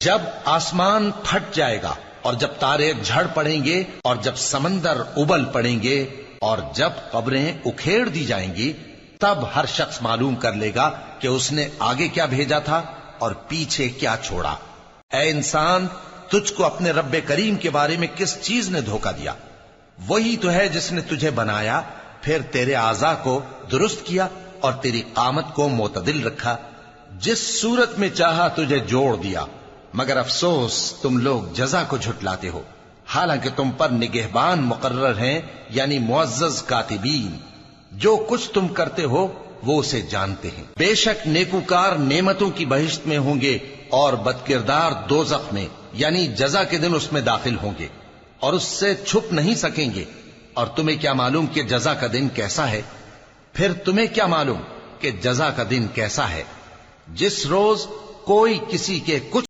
جب آسمان پھٹ جائے گا اور جب تارے جھڑ پڑیں گے اور جب سمندر ابل پڑیں گے اور جب قبریں اکھیڑ دی جائیں گی، تب ہر شخص معلوم کر لے گا کہ اس نے آگے کیا بھیجا تھا اور پیچھے کیا چھوڑا۔ اے انسان، تجھ کو اپنے رب کریم کے بارے میں کس چیز نے دھوکہ دیا؟ وہی تو ہے جس نے تجھے بنایا، پھر تیرے اعضاء کو درست کیا اور تیری قامت کو معتدل رکھا، جس صورت میں چاہا تجھے جوڑ دیا۔ مگر افسوس تم لوگ جزا کو جھٹلاتے ہو، حالانکہ تم پر نگہبان مقرر ہیں، یعنی معزز کاتبین۔ جو کچھ تم کرتے ہو وہ اسے جانتے ہیں۔ بے شک نیکوکار نعمتوں کی بہشت میں ہوں گے اور بدکردار دوزخ میں، یعنی جزا کے دن اس میں داخل ہوں گے اور اس سے چھپ نہیں سکیں گے۔ اور تمہیں کیا معلوم کہ جزا کا دن کیسا ہے؟ پھر تمہیں کیا معلوم کہ جزا کا دن کیسا ہے؟ جس روز کوئی کسی کے کچھ